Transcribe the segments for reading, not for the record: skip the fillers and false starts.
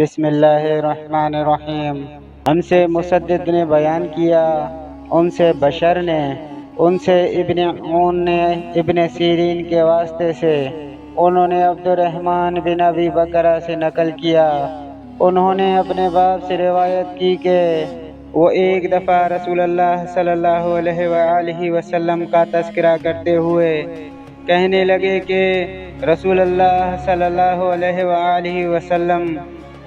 بسم اللہ الرحمن الرحیم۔ ہم سے مسدد نے بیان کیا، ان سے بشر نے، ان سے ابن عون نے ابن سیرین کے واسطے سے، انہوں نے عبد الرحمن بن ابی بکرہ سے نقل کیا، انہوں نے اپنے باپ سے روایت کی کہ وہ ایک دفعہ رسول اللہ صلی اللہ علیہ وآلہ وسلم کا تذکرہ کرتے ہوئے کہنے لگے کہ رسول اللہ صلی اللہ علیہ وآلہ وسلم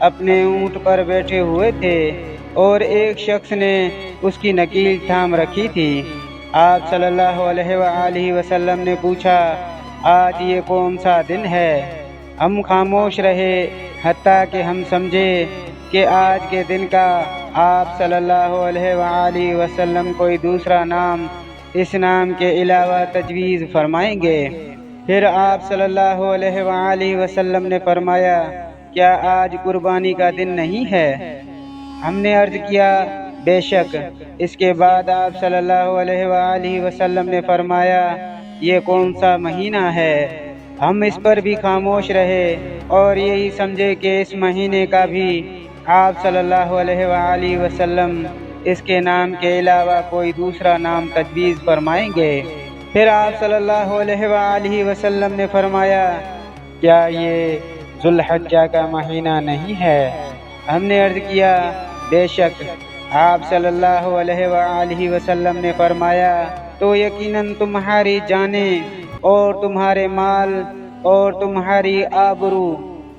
اپنے اونٹ پر بیٹھے ہوئے تھے اور ایک شخص نے اس کی نکیل تھام رکھی تھی۔ آپ صلی اللہ علیہ وآلہ وسلم نے پوچھا، آج یہ کون سا دن ہے؟ ہم خاموش رہے حتیٰ کہ ہم سمجھے کہ آج کے دن کا آپ صلی اللہ علیہ وآلہ وسلم کوئی دوسرا نام اس نام کے علاوہ تجویز فرمائیں گے۔ پھر آپ صلی اللہ علیہ وآلہ وسلم نے فرمایا، کیا آج قربانی کا دن نہیں ہے؟ ہم نے عرض کیا، بے شک۔ اس کے بعد آپ صلی اللہ علیہ وآلہ وسلم نے فرمایا، یہ کون سا مہینہ ہے؟ ہم اس پر بھی خاموش رہے اور یہی سمجھے کہ اس مہینے کا بھی آپ صلی اللہ علیہ وآلہ وسلم اس کے نام کے علاوہ کوئی دوسرا نام تجویز فرمائیں گے۔ پھر آپ صلی اللہ علیہ وآلہ وسلم نے فرمایا، کیا یہ ذو الحجہ کا مہینہ نہیں ہے؟ ہم نے عرض کیا، بے شک۔ آپ صلی اللہ علیہ وآلہ وسلم نے فرمایا، تو یقیناً تمہاری جانیں اور تمہارے مال اور تمہاری آبرو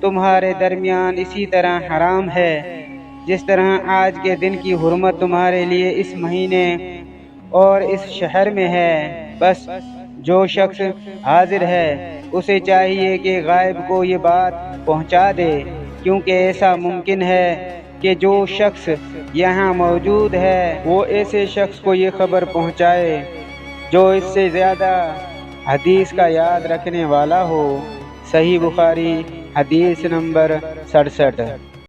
تمہارے درمیان اسی طرح حرام ہے جس طرح آج کے دن کی حرمت تمہارے لیے اس مہینے اور اس شہر میں ہے۔ بس جو شخص حاضر ہے اسے چاہیے کہ غائب کو یہ بات پہنچا دے، کیونکہ ایسا ممکن ہے کہ جو شخص یہاں موجود ہے وہ ایسے شخص کو یہ خبر پہنچائے جو اس سے زیادہ حدیث کا یاد رکھنے والا ہو۔ صحیح بخاری حدیث نمبر 67۔